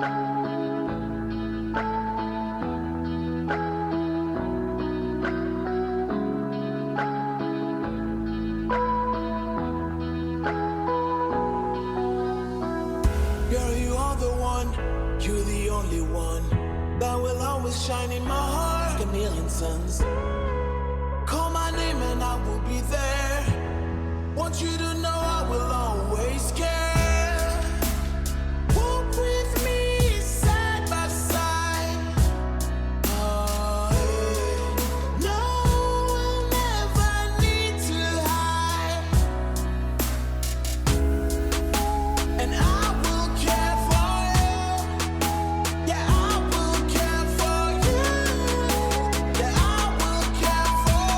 Girl, you are the one, you're the only one that will always shine in my heart like a million suns. Call my name and I will be there. Want you to know I will always care. Walk with me side by side. Oh, yeah. No, we'll never need to hide. And I will care for you. Yeah, I will care for you. Yeah, I will care for,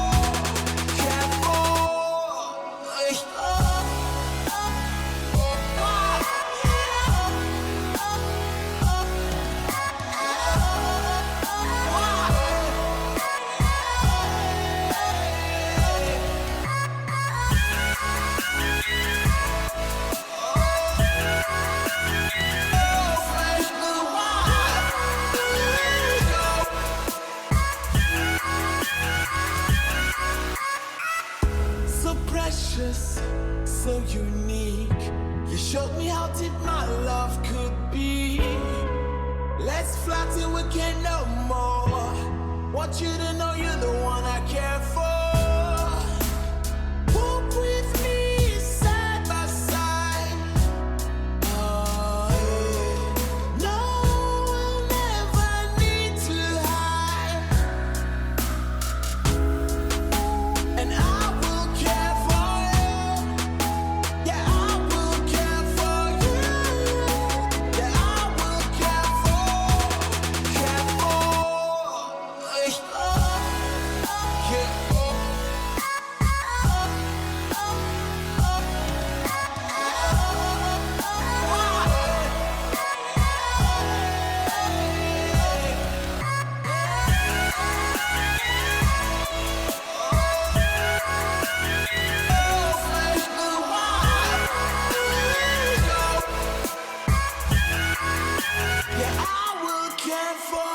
care for. So precious, so unique. You showed me how deep my love could be. Let's fly till we can't no more. Want you to know you're the one I care for. Walk with me side by side. Oh, yeah. No, we'll never need to hide. And I will care for you. Yeah, I will care for you. Yeah, I will care for, care for. Yeah, I will care for.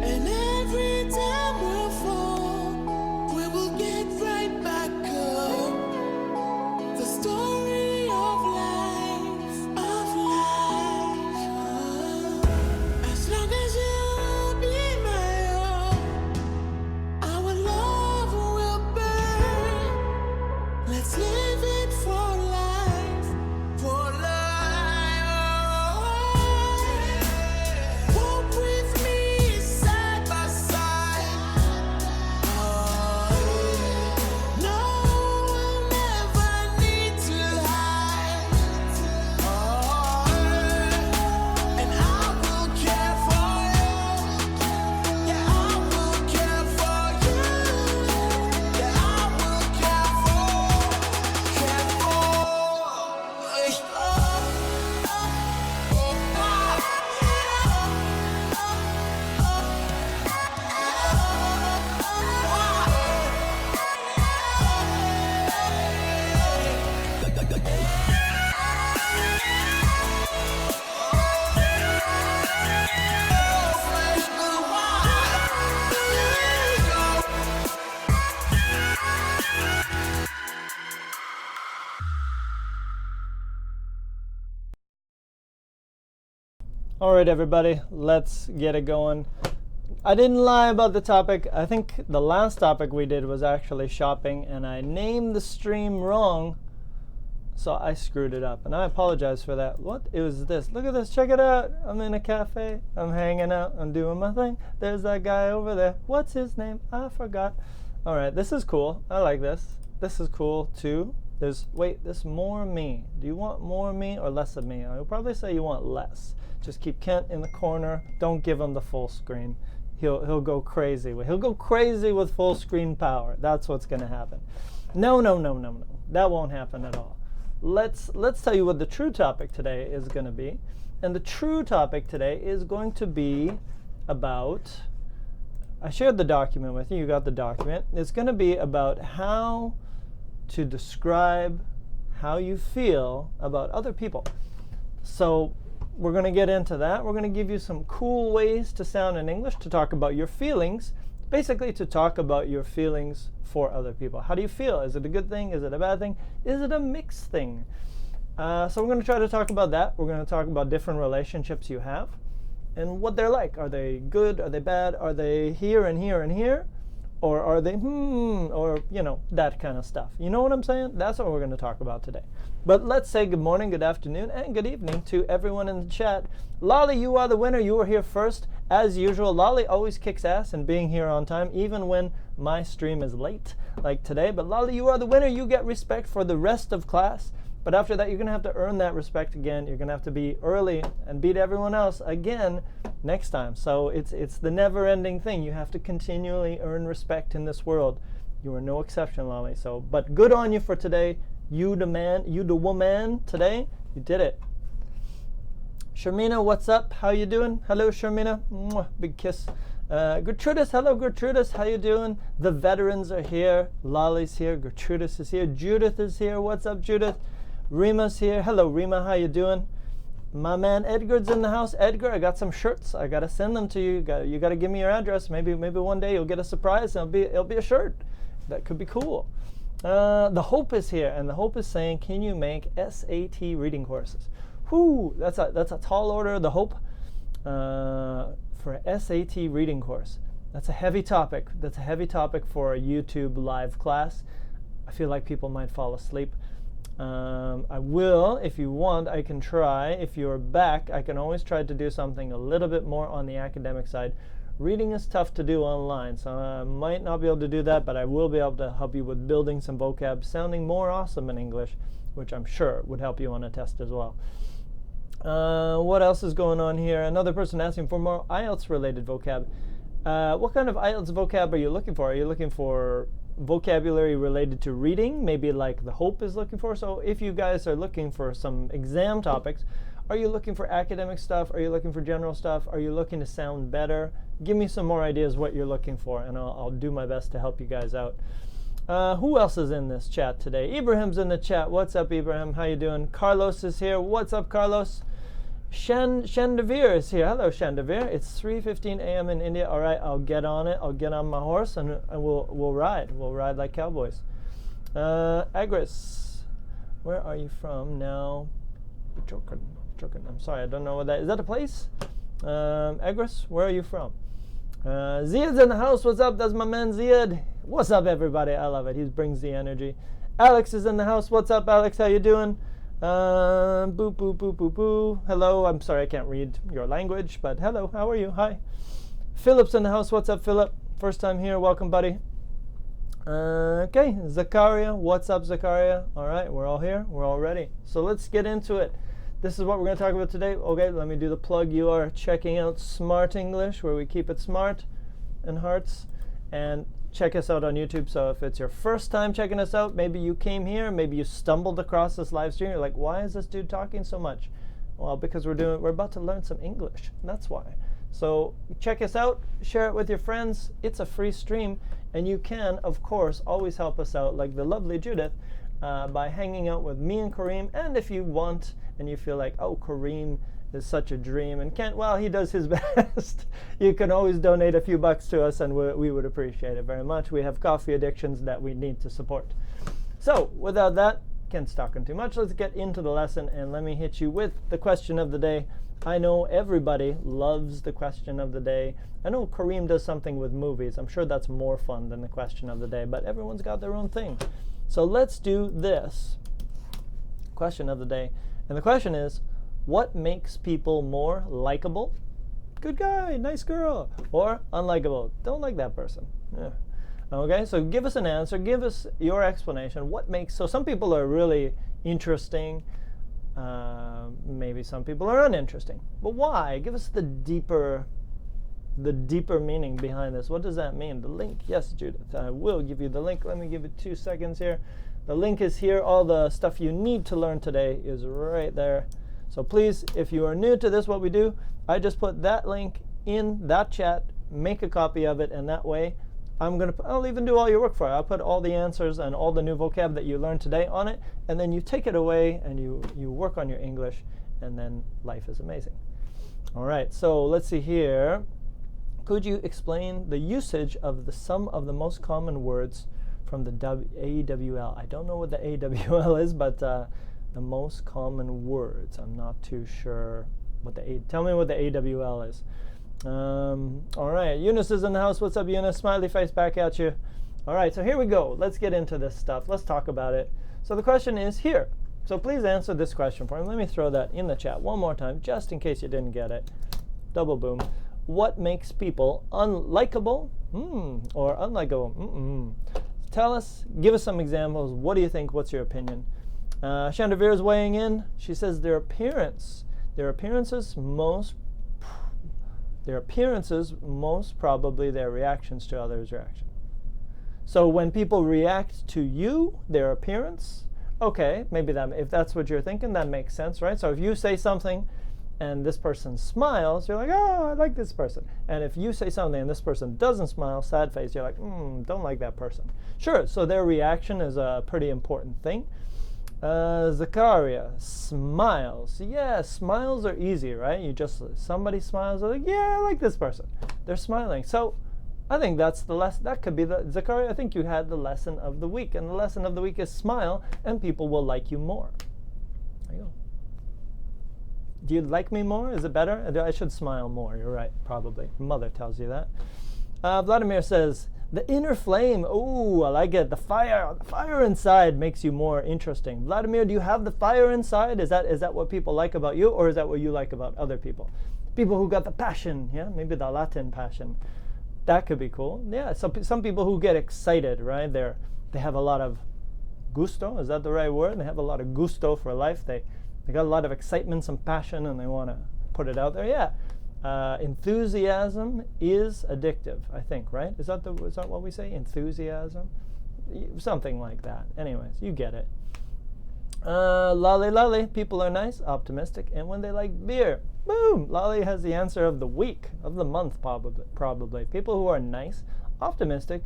And every time we fall, we will get right back up. The story of life, of life. As long as you'll be my own, our love will burn. Let's live it for life, for life. Walk with me side by side. Oh, yeah. No, we'll never need to hide. Oh, yeah. And I will care for you. Yeah, I will care for you. Yeah, I will care for, care All right, everybody, let's get it going. I didn't lie about the topic. I think the last topic we did was actually shopping, and I named the stream wrong, so I screwed it up, and I apologize for that. What is this? Look at this. Check it out. I'm in a cafe. I'm hanging out. I'm doing my thing. There's that guy over there. What's his name? I forgot. All right, this is cool. I like this. This is cool, too. There's more me. Do you want more me or less of me? I'll probably say you want less. Just keep Kent in the corner. Don't give him the full screen. He'll go crazy. He'll go crazy with full screen power. That's what's going to happen. No. That won't happen at all. Let's tell you what the true topic today is going to be. And the true topic today is going to be about, I shared the document with you. You got the document. It's going to be about how to describe how you feel about other people. So we're going to get into that. We're going to give you some cool ways to sound in English, to talk about your feelings, basically to talk about your feelings for other people. How do you feel? Is it a good thing? Is it a bad thing? Is it a mixed thing? So we're going to try to talk about that. We're going to talk about different relationships you have and what they're like. Are they good? Are they bad? Are they here and here and here? Or are they or, you know, that kind of stuff. You know what I'm saying? That's what we're going to talk about today. But let's say good morning, good afternoon, and good evening to everyone in the chat. Lolly, you are the winner. You were here first. As usual, Lolly always kicks ass in being here on time, even when my stream is late, like today. But Lolly, you are the winner. You get respect for the rest of class. But after that, you're going to have to earn that respect again. You're going to have to be early and beat everyone else again next time. So it's the never-ending thing. You have to continually earn respect in this world. You are no exception, Lolly. So, but good on you for today. You the man, you the woman today. You did it. Sharmina, what's up? How you doing? Hello, Sharmina. Mwah, big kiss. Gertrudis, hello, Gertrudis. How you doing? The veterans are here. Lolly's here. Gertrudis is here. Judith is here. What's up, Judith? Rima's here. Hello, Rima. How you doing? My man Edgar's in the house. Edgar, I got some shirts. I gotta send them to you. You gotta give me your address. Maybe one day you'll get a surprise and it'll be a shirt. That could be cool. The Hope is here, and the Hope is saying, can you make SAT reading courses? Whoo, that's a tall order, the Hope, for SAT reading course. That's a heavy topic. That's a heavy topic for a YouTube live class. I feel like people might fall asleep. I will, if you want, I can try. If you're back, I can always try to do something a little bit more on the academic side. Reading is tough to do online, so I might not be able to do that, but I will be able to help you with building some vocab, sounding more awesome in English, which I'm sure would help you on a test as well. What else is going on here? Another person asking for more IELTS-related vocab. What kind of IELTS vocab are you looking for? Are you looking for vocabulary related to reading, maybe like the Hope is looking for? So if you guys are looking for some exam topics, are you looking for academic stuff? Are you looking for general stuff? Are you looking to sound better? Give me some more ideas what you're looking for, and I'll do my best to help you guys out. Who else is in this chat today? Ibrahim's in the chat. What's up, Ibrahim? How you doing? Carlos is here. What's up, Carlos? Shandavir is here. Hello, Shandavir. It's 3:15 a.m. in India. All right, I'll get on it. I'll get on my horse, and we'll ride. We'll ride like cowboys. Agris, where are you from now? Joking. I'm sorry, I don't know what that is. Is that a place? Agris, where are you from? Ziad's in the house. What's up? That's my man Ziad. What's up, everybody? I love it. He brings the energy. Alex is in the house. What's up, Alex? How you doing? Boo, boo, boo, boo, boo. Hello. I'm sorry I can't read your language, but hello. How are you? Hi. Philip's in the house. What's up, Philip? First time here. Welcome, buddy. Okay. Zakaria. What's up, Zakaria? All right. We're all here. We're all ready. So let's get into it. This is what we're going to talk about today. Okay, let me do the plug. You are checking out Smrt English, where we keep it smart in hearts. And check us out on YouTube. So if it's your first time checking us out, maybe you came here, maybe you stumbled across this live stream. You're like, why is this dude talking so much? Well, because we're about to learn some English. That's why. So check us out, share it with your friends. It's a free stream, and you can, of course, always help us out, like the lovely Judith, by hanging out with me and Kareem. And if you want, and you feel like, oh, Kareem is such a dream and can't, well, he does his best, you can always donate a few bucks to us, and we would appreciate it very much. We have coffee addictions that we need to support. So without that, can't talk on too much. Let's get into the lesson, and let me hit you with the question of the day. I know everybody loves the question of the day. I know Kareem does something with movies. I'm sure that's more fun than the question of the day, but everyone's got their own thing. So let's do this question of the day. And the question is, what makes people more likable? Good guy, nice girl. Or unlikable, don't like that person. Yeah. Okay, so give us an answer. Give us your explanation. What makes, so some people are really interesting. Maybe some people are uninteresting. But why? Give us the deeper meaning behind this. What does that mean? The link, yes, Judith, I will give you the link. Let me give it 2 seconds here. The link is here. All the stuff you need to learn today is right there. So please, if you are new to this, what we do, I just put that link in that chat, make a copy of it, and that way I'll even do all your work for you. I'll put all the answers and all the new vocab that you learned today on it, and then you take it away and you work on your English, and then life is amazing. All right, so let's see here. Could you explain the usage of some of the most common words from the AWL? I don't know what the AWL is, but the most common words. I'm not too sure what tell me what the AWL is. All right, Eunice is in the house. What's up, Eunice? Smiley face back at you. All right, so here we go. Let's get into this stuff. Let's talk about it. So the question is here. So please answer this question for me. Let me throw that in the chat one more time, just in case you didn't get it. Double boom. What makes people unlikable or unlikable? Tell us, give us some examples. What do you think? What's your opinion? Chandravir is weighing in. She says their appearances most probably their reactions to others' reactions. So when people react to you, their appearance, okay, maybe if that's what you're thinking, that makes sense, right? So if you say something and this person smiles, you're like, oh, I like this person. And if you say something and this person doesn't smile, sad face, you're like, don't like that person. Sure, so their reaction is a pretty important thing. Zakaria, smiles. Yeah, smiles are easy, right? Somebody smiles, they're like, yeah, I like this person. They're smiling. So I think that's the lesson. That could be Zakaria, I think you had the lesson of the week. And the lesson of the week is smile, and people will like you more. There you go. Do you like me more? Is it better? I should smile more. You're right, probably. Mother tells you that. Vladimir says, the inner flame. Oh, I like it. The fire inside makes you more interesting. Vladimir, do you have the fire inside? Is that what people like about you, or is that what you like about other people? People who got the passion, yeah, maybe the Latin passion. That could be cool. Yeah, some people who get excited, right? They have a lot of gusto. Is that the right word? They have a lot of gusto for life. They got a lot of excitement, some passion, and they want to put it out there. Yeah. Enthusiasm is addictive, I think, right? Is that what we say? Enthusiasm? Something like that. Anyways, you get it. Lolly, people are nice, optimistic, and when they like beer. Boom! Lolly has the answer of the week, of the month, probably. People who are nice, optimistic.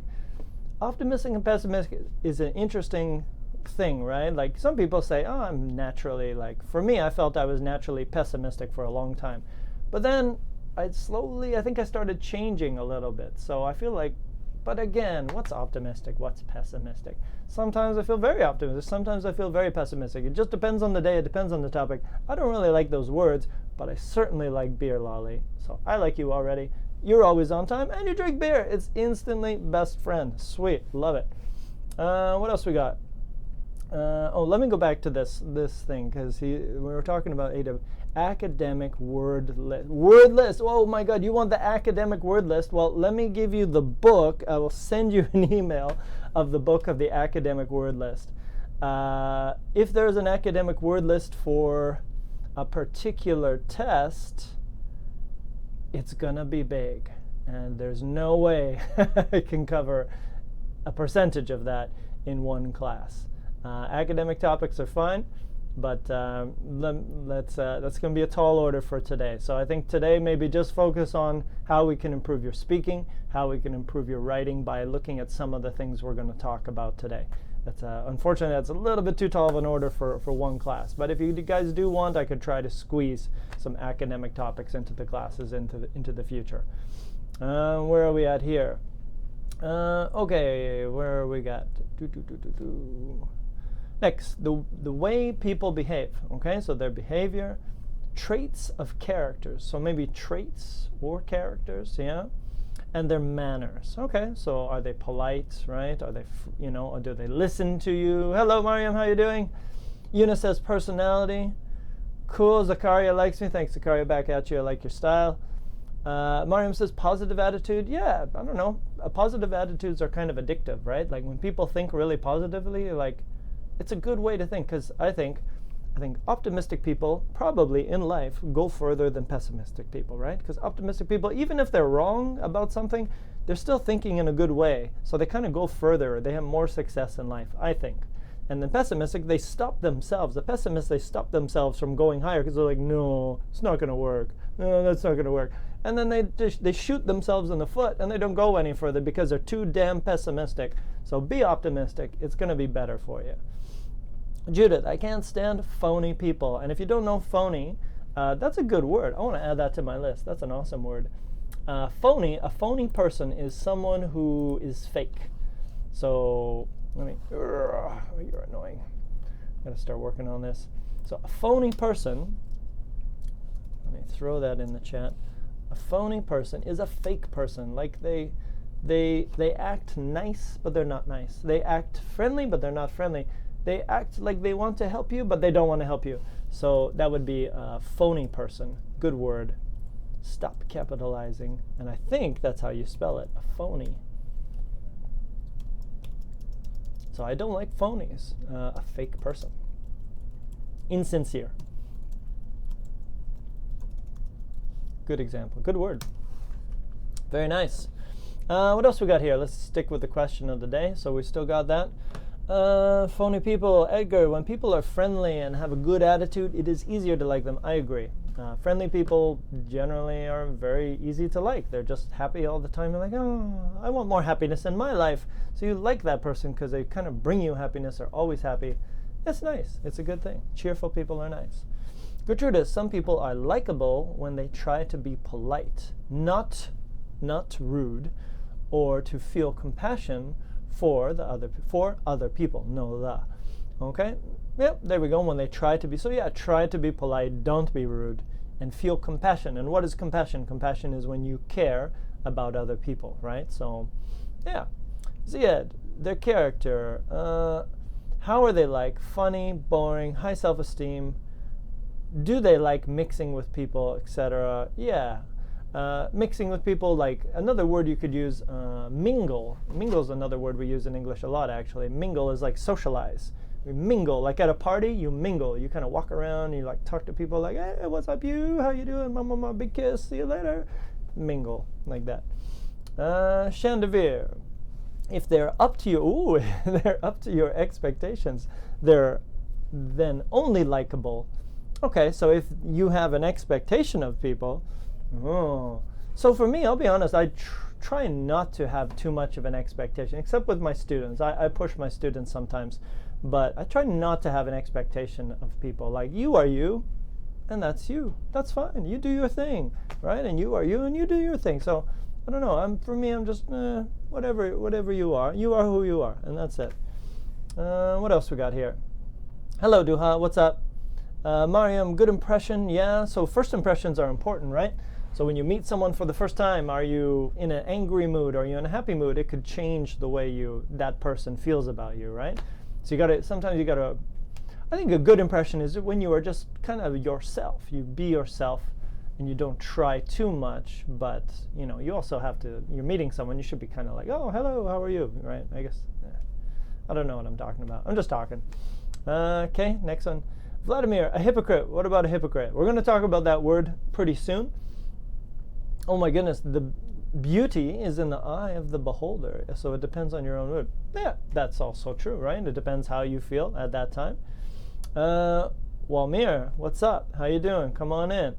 Optimistic and pessimistic is an interesting thing, right? Like some people say, oh, I'm naturally for me, I felt I was naturally pessimistic for a long time. But then I think I started changing a little bit. So I feel like, but again, what's optimistic? What's pessimistic? Sometimes I feel very optimistic. Sometimes I feel very pessimistic. It just depends on the day. It depends on the topic. I don't really like those words, but I certainly like beer, Lolly. So I like you already. You're always on time, and you drink beer. It's instantly best friend. Sweet. Love it. What else we got? Let me go back to this thing, because we were talking about academic word list. Oh my God, you want the academic word list? Well, let me give you the book. I will send you an email of the book of the academic word list. If there's an academic word list for a particular test, it's gonna be big, and there's no way I can cover a percentage of that in one class. Academic topics are fine, but that's going to be a tall order for today. So I think today maybe just focus on how we can improve your speaking, how we can improve your writing by looking at some of the things we're going to talk about today. That's unfortunately, that's a little bit too tall of an order for one class. But if you guys do want, I could try to squeeze some academic topics into the classes into the future. Where are we at here? Okay, where are we got? Next, the way people behave. Okay, so their behavior, traits of characters. So maybe traits or characters, yeah, and their manners. Okay, so are they polite, right? Are they, or do they listen to you? Hello, Mariam, how you doing? Eunice says personality. Cool, Zakaria likes me. Thanks, Zakaria, back at you. I like your style. Mariam says positive attitude. Yeah, I don't know. Positive attitudes are kind of addictive, right? Like when people think really positively, it's a good way to think, because I think optimistic people probably in life go further than pessimistic people, right? Because optimistic people, even if they're wrong about something, they're still thinking in a good way. So they kind of go further. They have more success in life, I think. And the pessimistic, they stop themselves. The pessimists, they stop themselves from going higher because they're like, no, it's not going to work. No, that's not going to work. And then they shoot themselves in the foot and they don't go any further because they're too damn pessimistic. So be optimistic. It's going to be better for you. Judith, I can't stand phony people. And if you don't know phony, that's a good word. I want to add that to my list. That's an awesome word. A phony person is someone who is fake. So, you're annoying. I'm going to start working on this. So a phony person, let me throw that in the chat. A phony person is a fake person. Like they act nice, but they're not nice. They act friendly, but they're not friendly. They act like they want to help you, but they don't want to help you. So that would be a phony person. Good word. Stop capitalizing. And I think that's how you spell it, a phony. So I don't like phonies. A fake person. Insincere. Good example. Good word. Very nice. What else we got here? Let's stick with the question of the day. So we still got that. Phony people. Edgar, when people are friendly and have a good attitude, it is easier to like them. I agree. Friendly people generally are very easy to like. They're just happy all the time. You're like, oh, I want more happiness in my life. So you like that person because they kind of bring you happiness, are always happy. It's nice. It's a good thing. Cheerful people are nice. Gertrude, some people are likable when they try to be polite, not rude, or to feel compassion for other people. No, the. Okay? Yep, there we go. When they try to be, so yeah, try to be polite, don't be rude, and feel compassion. And what is compassion? Compassion is when you care about other people, right? So, yeah. Ziad, their character, how are they like? Funny, boring, high self-esteem. Do they like mixing with people, etc.? Yeah. Mixing with people, like another word you could use, mingle. Mingle is another word we use in English a lot, actually. Mingle is like socialize. We mingle, like at a party, you mingle. You kind of walk around, you like talk to people like, hey, what's up you? How you doing? Mama, big kiss, see you later. Mingle, like that. Chandelier. If they're up to you, they're up to your expectations, they're then only likable. Okay, so if you have an expectation of people, so for me, I'll be honest, I try not to have too much of an expectation, except with my students. I push my students sometimes, but I try not to have an expectation of people. Like, you are you, and that's you. That's fine. You do your thing, right? And you are you, and you do your thing. So, I don't know. For me, I'm just, whatever you are who you are, and that's it. What else we got here? Hello, Duha. What's up? Mariam, good impression. Yeah, so first impressions are important, right? So when you meet someone for the first time, are you in an angry mood? Are you in a happy mood? It could change the way that person feels about you, right? So sometimes you gotta, I think a good impression is when you are just kind of yourself. You be yourself and you don't try too much, but you also have to, you're meeting someone, you should be kind of like, oh, hello, how are you, right? I guess, I don't know what I'm talking about. I'm just talking. Okay, next one. Vladimir, a hypocrite. What about a hypocrite? We're going to talk about that word pretty soon. Oh my goodness, the beauty is in the eye of the beholder, so it depends on your own mood. Yeah, that's also true, right? It depends how you feel at that time. Walmir, what's up? How you doing? Come on in.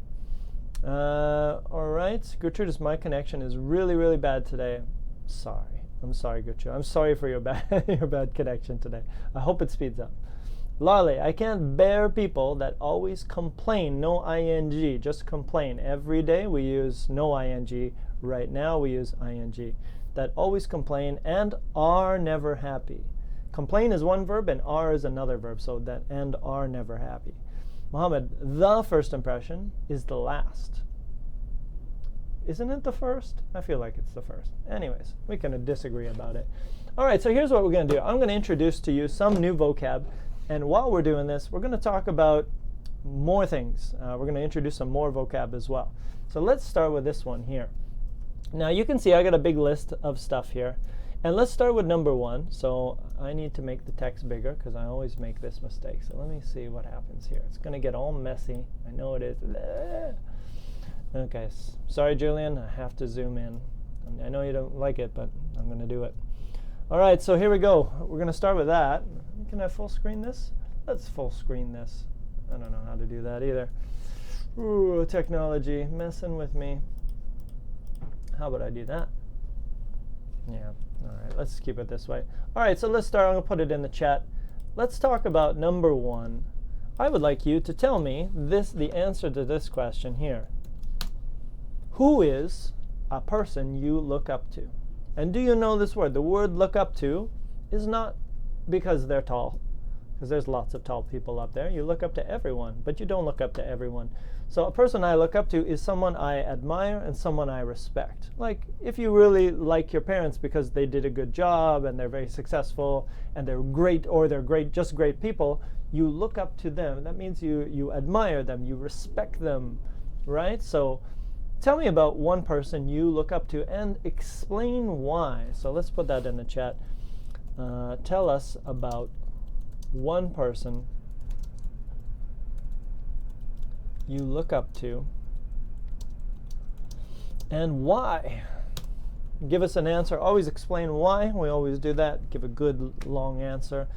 All right, Gertrude, my connection is really, really bad today. I'm sorry, Gertrude. I'm sorry for your bad connection today. I hope it speeds up. Lale, I can't bear people that always complain. No ing, just complain. Every day we use no ing. Right now we use ing. That always complain and are never happy. Complain is one verb and are is another verb. So that and are never happy. Mohammed, the first impression is the last. Isn't it the first? I feel like it's the first. Anyways, we can disagree about it. All right, so here's what we're going to do. I'm going to introduce to you some new vocab. And while we're doing this, we're going to talk about more things. We're going to introduce some more vocab as well. So let's start with this one here. Now you can see I got a big list of stuff here. And let's start with number 1. So I need to make the text bigger because I always make this mistake. So let me see what happens here. It's going to get all messy. I know it is. Okay, sorry Julian, I have to zoom in. I know you don't like it, but I'm going to do it. All right, so here we go. We're going to start with that. Can I full screen this? Let's full screen this. I don't know how to do that either. Ooh, technology messing with me. How about I do that? Yeah, all right, let's keep it this way. All right, so let's start. I'm going to put it in the chat. let's talk about number 1. I would like you to tell me the answer to this question here. Who is a person you look up to? And do you know this word? The word look up to is not because they're tall, because there's lots of tall people up there. You look up to everyone, but you don't look up to everyone. So a person I look up to is someone I admire and someone I respect. Like if you really like your parents because they did a good job and they're very successful and they're great, or they're just great people, you look up to them. That means you admire them, you respect them, right? So tell me about one person you look up to and explain why. So let's put that in the chat. Tell us about one person you look up to and why. Give us an answer. Always explain why. We always do that. Give a good long answer.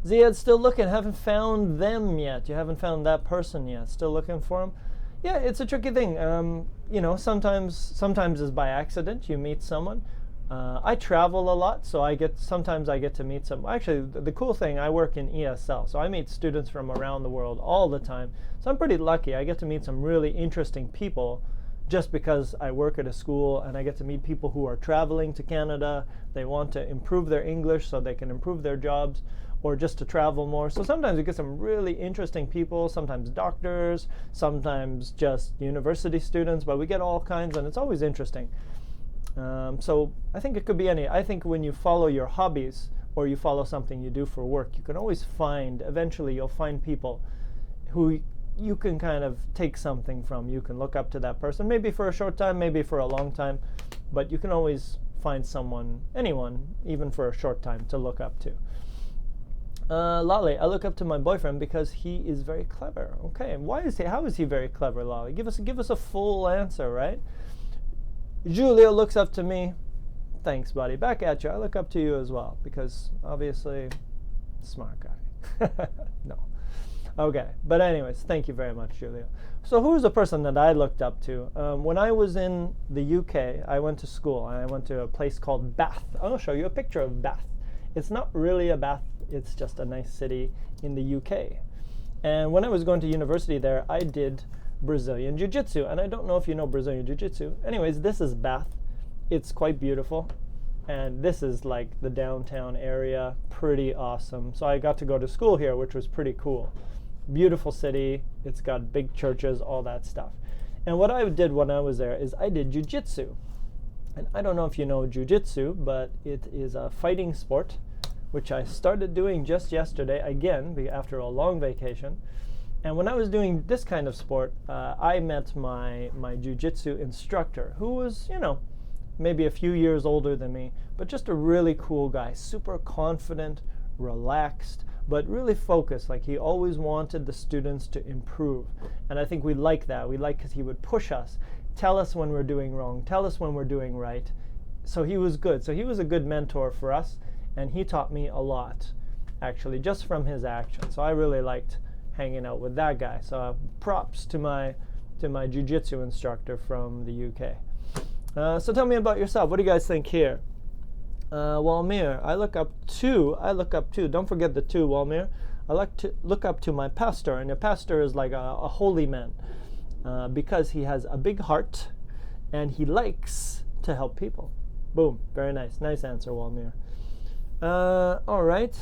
Ziad's still looking. Haven't found them yet. You haven't found that person yet. Still looking for them? Yeah, it's a tricky thing. Sometimes it's by accident. You meet someone. I travel a lot, so sometimes I get to meet some. Actually, the cool thing, I work in ESL, so I meet students from around the world all the time. So I'm pretty lucky. I get to meet some really interesting people just because I work at a school, and I get to meet people who are traveling to Canada. They want to improve their English so they can improve their jobs, or just to travel more. So sometimes you get some really interesting people, sometimes doctors, sometimes just university students, but we get all kinds, and it's always interesting. So I think it could be any. I think when you follow your hobbies or you follow something you do for work, you can always eventually you'll find people who you can kind of take something from. You can look up to that person, maybe for a short time, maybe for a long time, but you can always find anyone, even for a short time, to look up to. Lolly, I look up to my boyfriend because he is very clever. Okay, and how is he very clever, Lolly? Give us a full answer, right? Julio looks up to me. Thanks, buddy. Back at you. I look up to you as well because obviously, smart guy. No. Okay, but anyways, thank you very much, Julio. So who's the person that I looked up to? When I was in the UK, I went to school, and I went to a place called Bath. I'll show you a picture of Bath. It's not really a bath, it's just a nice city in the UK. And when I was going to university there, I did Brazilian Jiu-Jitsu, and I don't know if you know Brazilian Jiu-Jitsu. Anyways, this is Bath. It's quite beautiful, and this is like the downtown area. Pretty awesome. So I got to go to school here, which was pretty cool. Beautiful city. It's got big churches, all that stuff. And what I did when I was there is I did Jiu-Jitsu. And I don't know if you know Jiu-Jitsu, but it is a fighting sport, which I started doing just yesterday, again, after a long vacation. And when I was doing this kind of sport, I met my jiu-jitsu instructor, who was, maybe a few years older than me, but just a really cool guy, super confident, relaxed, but really focused. Like he always wanted the students to improve. And I think we like that. We like because he would push us, tell us when we're doing wrong, tell us when we're doing right. So he was good. So he was a good mentor for us, and he taught me a lot, actually, just from his actions. So I really liked hanging out with that guy. So props to my jiu-jitsu instructor from the UK. So tell me about yourself. What do you guys think here? Walmir, I look up to, don't forget the two, Walmir. I like to look up to my pastor, and a pastor is like a holy man because he has a big heart and he likes to help people. Boom, very nice. Nice answer, Walmir. All right.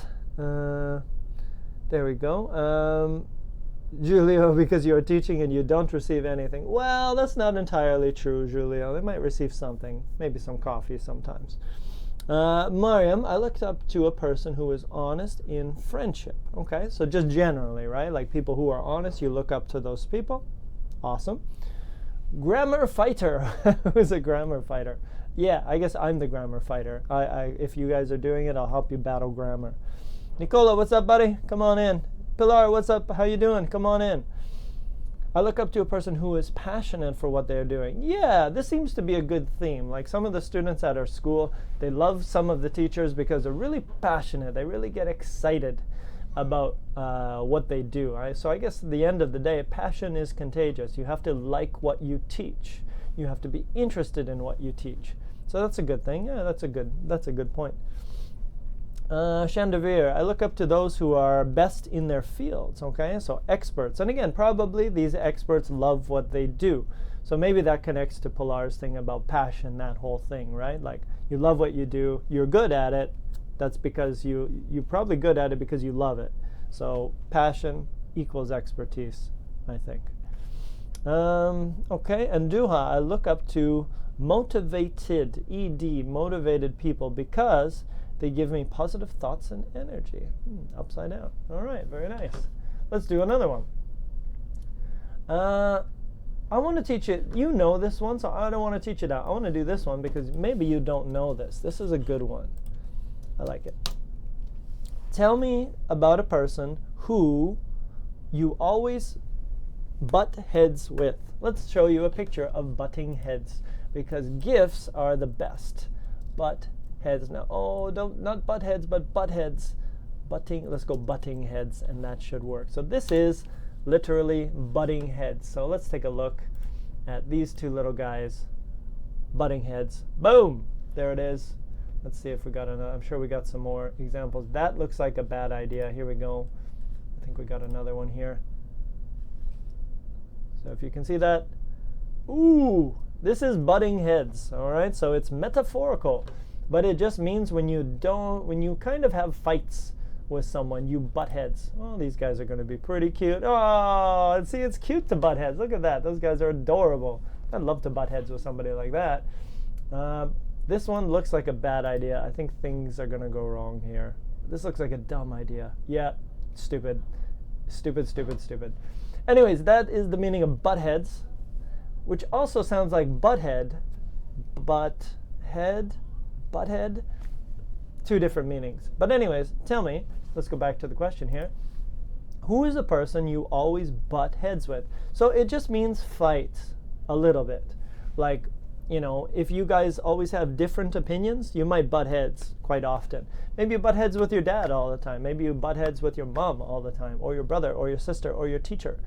There we go. Julio, because you're teaching and you don't receive anything. Well, that's not entirely true, Julio. They might receive something, maybe some coffee sometimes. Mariam, I looked up to a person who is honest in friendship. Okay, so just generally, right? Like people who are honest, you look up to those people. Awesome. Grammar fighter. Who's a grammar fighter? Yeah, I guess I'm the grammar fighter. If you guys are doing it, I'll help you battle grammar. Nicola, what's up, buddy? Come on in. Pilar, what's up? How you doing? Come on in. I look up to a person who is passionate for what they're doing. Yeah, this seems to be a good theme. Like some of the students at our school, they love some of the teachers because they're really passionate. They really get excited about what they do. Right? So I guess at the end of the day, passion is contagious. You have to like what you teach. You have to be interested in what you teach. So that's a good thing. Yeah, that's a good point. Chandelier, I look up to those who are best in their fields, okay? So experts. And again, probably these experts love what they do. So maybe that connects to Pilar's thing about passion, that whole thing, right? Like you love what you do, you're good at it. That's because you're probably good at it because you love it. So passion equals expertise, I think. Okay, and Duha, I look up to motivated, motivated people because they give me positive thoughts and energy. Upside down. All right, very nice. Let's do another one. I want to teach it. You know this one, so I don't want to teach it out. I want to do this one because maybe you don't know this. This is a good one. I like it. Tell me about a person who you always butt heads with. Let's show you a picture of butting heads because GIFs are the best. Butt heads. Now, not butt heads, but butt heads. Butting. Let's go butting heads, and that should work. So this is literally butting heads. So let's take a look at these two little guys butting heads. Boom! There it is. Let's see if we got another. I'm sure we got some more examples. That looks like a bad idea. Here we go. I think we got another one here. So if you can see that. Ooh! This is butting heads. All right? So it's metaphorical. But it just means when you kind of have fights with someone, you butt heads. Oh, these guys are going to be pretty cute. Oh, see, it's cute to butt heads. Look at that. Those guys are adorable. I'd love to butt heads with somebody like that. This one looks like a bad idea. I think things are going to go wrong here. This looks like a dumb idea. Yeah, stupid. Stupid, stupid, stupid. Anyways, that is the meaning of butt heads, which also sounds like butthead. Butthead. Two different meanings. But anyways, tell me, let's go back to the question here. Who is a person you always butt heads with? So it just means fight a little bit. Like, you know, if you guys always have different opinions, you might butt heads quite often. Maybe you butt heads with your dad all the time. Maybe you butt heads with your mom all the time, or your brother, or your sister, or your teacher.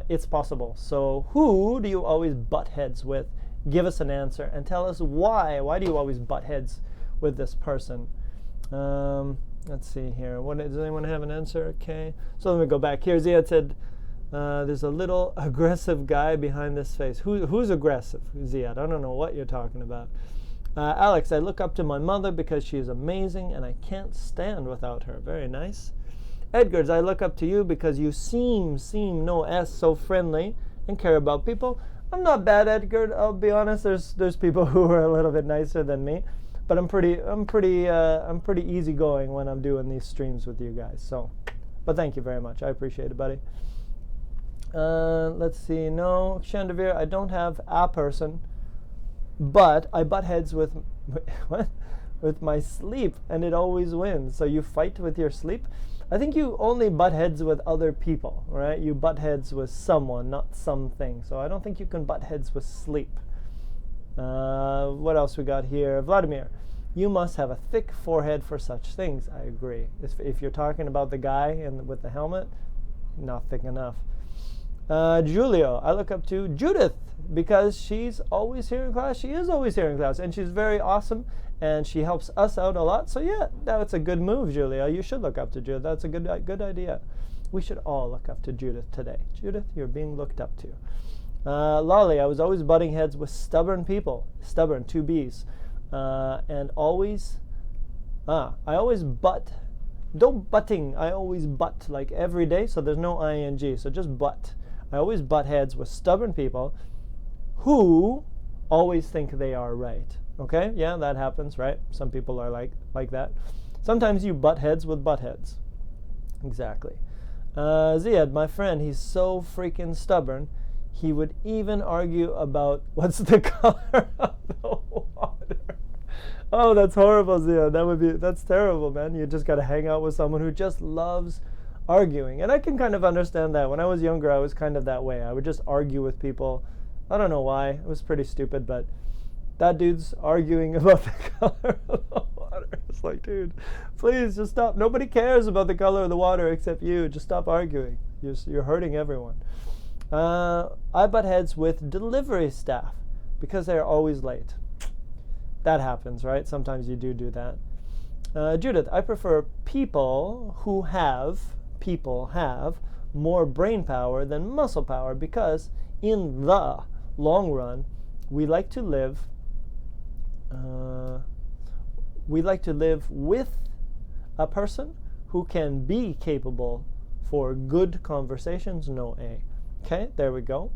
It's possible. So who do you always butt heads with? Give us an answer and tell us why. Why do you always butt heads with this person? Let's see here. Does anyone have an answer? Okay. So let me go back here. Ziad said, there's a little aggressive guy behind this face. Who's aggressive? Ziad, I don't know what you're talking about. Alex, I look up to my mother because she is amazing and I can't stand without her. Very nice. Edgar's, I look up to you because you seem so friendly and care about people. I'm not bad, Edgar. I'll be honest. There's people who are a little bit nicer than me, but I'm pretty easygoing when I'm doing these streams with you guys. So, but thank you very much. I appreciate it, buddy. Let's see. No, Chandelier, I don't have a person, but I butt heads with what? With my sleep, and it always wins. So you fight with your sleep. I think you only butt heads with other people, right? You butt heads with someone, not something. So I don't think you can butt heads with sleep. What else we got here? Vladimir, you must have a thick forehead for such things. I agree. If you're talking about the guy with the helmet, not thick enough. Julio, I look up to Judith because she's always here in class. She is always here in class, and she's very awesome, and she helps us out a lot. So yeah, that's a good move, Julio. You should look up to Judith. That's a good idea. We should all look up to Judith today. Judith, you're being looked up to. Lolly, I was always butting heads with stubborn people. Stubborn, 2 B's. And always, I always butt. Don't butting, I always butt, like every day, so there's no ing, so just butt. I always butt heads with stubborn people who always think they are right. Okay, yeah, that happens, right? Some people are like that. Sometimes you butt heads with butt heads. Exactly. Ziad, my friend, he's so freaking stubborn. He would even argue about what's the color of the water. Oh, that's horrible, Ziad. That's terrible, man. You just got to hang out with someone who just loves arguing. And I can kind of understand that. When I was younger, I was kind of that way. I would just argue with people. I don't know why. It was pretty stupid, but that dude's arguing about the color of the water. It's like, dude, please just stop. Nobody cares about the color of the water except you. Just stop arguing. You're hurting everyone. I butt heads with delivery staff because they're always late. That happens, right? Sometimes you do that. Judith, I prefer people have more brain power than muscle power because in the long run, we like to live with a person who can be capable for good conversations. No A. Okay, there we go.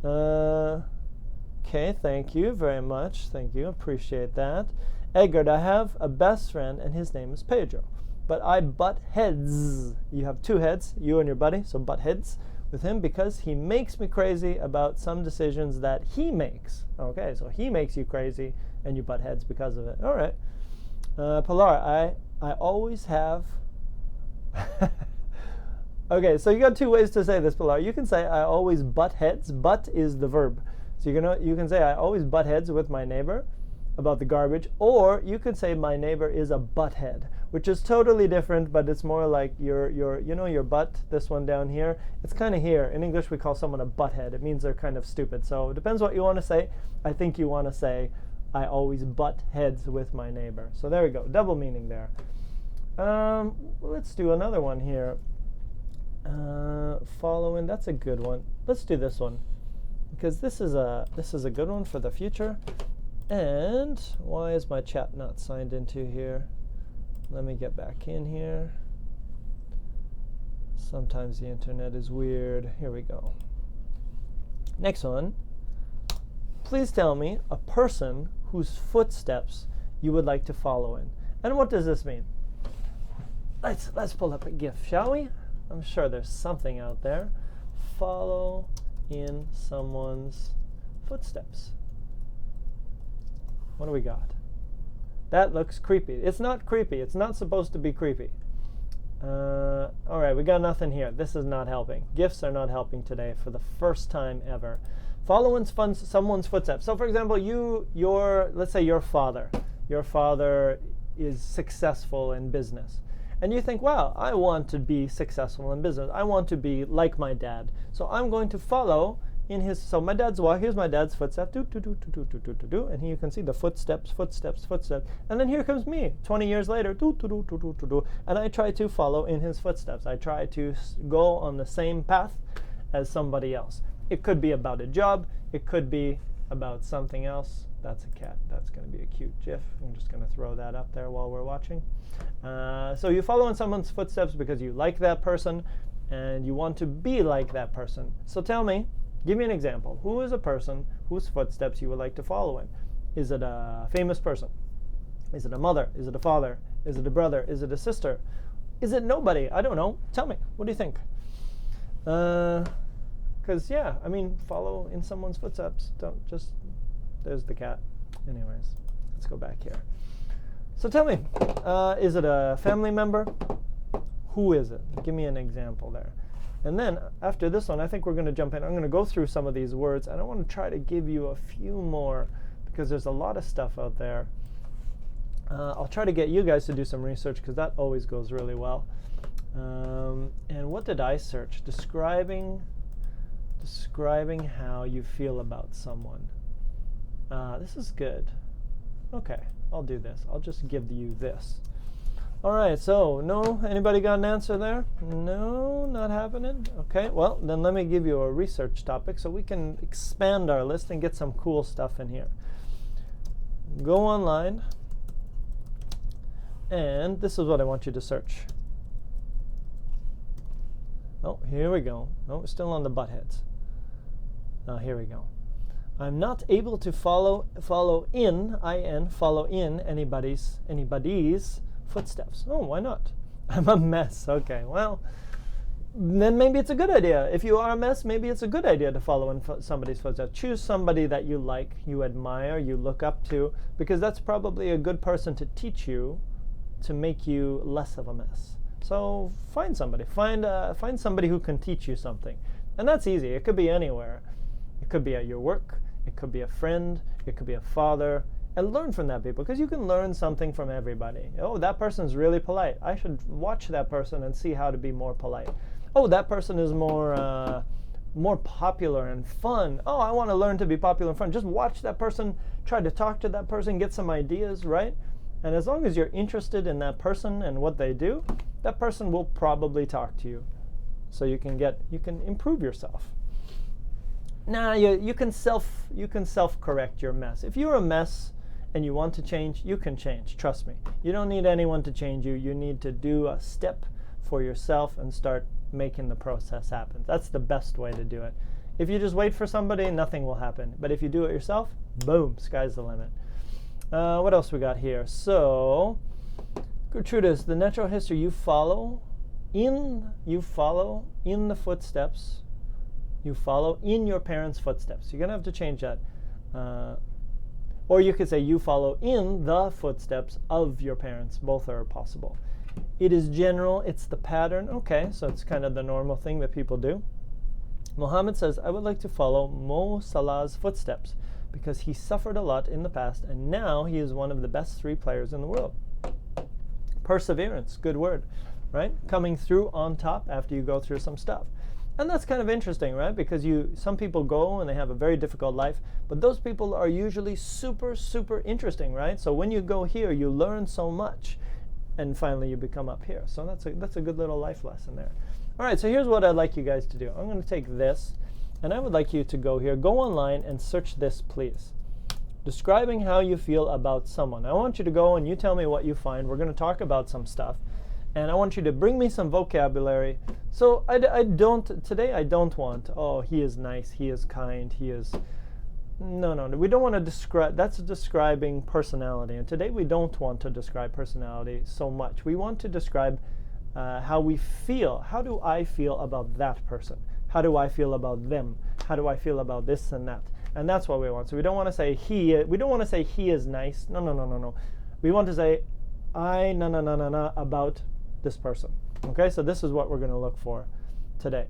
Okay, thank you very much. Thank you, appreciate that. Edgar, I have a best friend and his name is Pedro, but I butt heads. You have two heads, you and your buddy, so butt heads with him because he makes me crazy about some decisions that he makes. Okay, so he makes you crazy and you butt heads because of it. All right. Pilar, I always have... Okay, so you got two ways to say this, Pilar. You can say I always butt heads. Butt is the verb. So you can say I always butt heads with my neighbor about the garbage, or you could say my neighbor is a butthead, which is totally different, but it's more like your butt, this one down here. It's kind of here. In English, we call someone a butthead. It means they're kind of stupid. So it depends what you want to say. I think you want to say I always butt heads with my neighbor. So there we go. Double meaning there. Let's do another one here. Following, that's a good one. Let's do this one because this is a good one for the future. And why is my chat not signed into here? Let me get back in here. Sometimes the internet is weird. Here we go. Next one. Please tell me a person whose footsteps you would like to follow in. And what does this mean? Let's pull up a GIF, shall we? I'm sure there's something out there. Follow in someone's footsteps. What do we got? That looks creepy. It's not creepy. It's not supposed to be creepy. All right, we got nothing here. This is not helping. GIFs are not helping today for the first time ever. Follow in someone's footsteps. So, for example, let's say your father is successful in business. And you think, wow, I want to be successful in business. I want to be like my dad. So I'm going to follow in his, so my dad's walk, here's my dad's footsteps, and here you can see the footsteps, and then here comes me, 20 years later, and I try to follow in his footsteps. I try to go on the same path as somebody else. It could be about a job, it could be about something else. That's a cat. That's going to be a cute GIF. I'm just going to throw that up there while we're watching. So you follow in someone's footsteps because you like that person and you want to be like that person. So tell me, give me an example. Who is a person whose footsteps you would like to follow in? Is it a famous person? Is it a mother? Is it a father? Is it a brother? Is it a sister? Is it nobody? I don't know. Tell me. What do you think? Because, yeah, I mean, follow in someone's footsteps. Don't just... There's the cat. Anyways, let's go back here. So tell me, is it a family member? Who is it? Give me an example there. And then after this one, I think we're going to jump in. I'm going to go through some of these words, and I want to try to give you a few more because there's a lot of stuff out there. I'll try to get you guys to do some research because that always goes really well. And what did I search? Describing how you feel about someone. This is good. Okay, I'll do this. I'll just give you this. All right, so no, anybody got an answer there? No, not happening? Okay, well, then let me give you a research topic so we can expand our list and get some cool stuff in here. Go online, and this is what I want you to search. Oh, here we go. No, we're still on the buttheads. Here we go. I'm not able to follow in anybody's footsteps. Oh, why not? I'm a mess. Okay, well, then maybe it's a good idea. If you are a mess, maybe it's a good idea to follow in somebody's footsteps. Choose somebody that you like, you admire, you look up to, because that's probably a good person to teach you to make you less of a mess. So find somebody. Find somebody who can teach you something. And that's easy. It could be anywhere. It could be at your work. It could be a friend. It could be a father. And learn from that people, because you can learn something from everybody. Oh, that person's really polite. I should watch that person and see how to be more polite. Oh, that person is more popular and fun. Oh, I want to learn to be popular and fun. Just watch that person, try to talk to that person, get some ideas, right? And as long as you're interested in that person and what they do, that person will probably talk to you. So you can improve yourself. Now you can self-correct your mess. If you're a mess and you want to change, you can change. Trust me. You don't need anyone to change you. You need to do a step for yourself and start making the process happen. That's the best way to do it. If you just wait for somebody, nothing will happen. But if you do it yourself, boom, sky's the limit. What else we got here? So, Gertrudis, the natural history you follow in the footsteps. You follow in your parents' footsteps. You're gonna have to change that. Or you could say you follow in the footsteps of your parents. Both are possible. It is general, it's the pattern. Okay, so it's kind of the normal thing that people do. Mohammed says, I would like to follow Mo Salah's footsteps because he suffered a lot in the past and now he is one of the best 3 players in the world. Perseverance, good word, right? Coming through on top after you go through some stuff. And that's kind of interesting, right? Because some people go and they have a very difficult life, but those people are usually super, super interesting, right? So when you go here, you learn so much, and finally you become up here. So that's a good little life lesson there. All right, so here's what I'd like you guys to do. I'm going to take this, and I would like you to go here, go online and search this, please. Describing how you feel about someone. I want you to go and you tell me what you find. We're going to talk about some stuff. And I want you to bring me some vocabulary. So today I don't want, oh, he is nice, he is kind, he is, no. We don't want to describe, that's describing personality. And today we don't want to describe personality so much. We want to describe how we feel. How do I feel about that person? How do I feel about them? How do I feel about this and that? And that's what we want. So we don't want to say we don't want to say he is nice. No. We want to say about this person. Okay, so this is what we're going to look for today.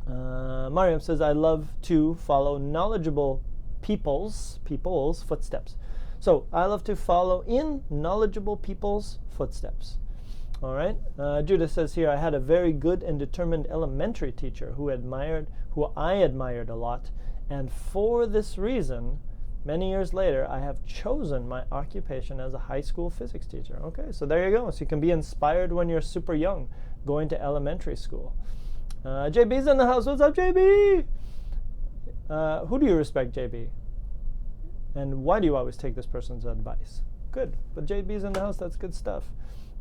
Mariam says, I love to follow knowledgeable people's footsteps. So I love to follow in knowledgeable people's footsteps. All right. Judith says here, I had a very good and determined elementary teacher who I admired a lot, and for this reason, many years later, I have chosen my occupation as a high school physics teacher. Okay, so there you go. So you can be inspired when you're super young, going to elementary school. JB's in the house. What's up, JB? Who do you respect, JB? And why do you always take this person's advice? Good. But JB's in the house. That's good stuff.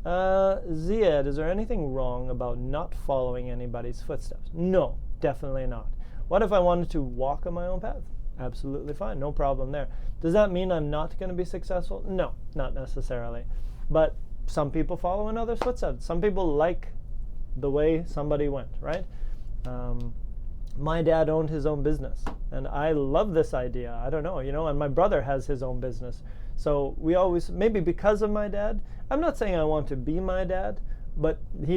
Ziad, is there anything wrong about not following anybody's footsteps? No, definitely not. What if I wanted to walk on my own path? Absolutely fine, no problem there. Does that mean I'm not going to be successful? No, not necessarily. But some people follow in others' footsteps. Some people like the way somebody went, right? My dad owned his own business, and I love this idea. I don't know, and my brother has his own business. So we always, maybe because of my dad, I'm not saying I want to be my dad, but he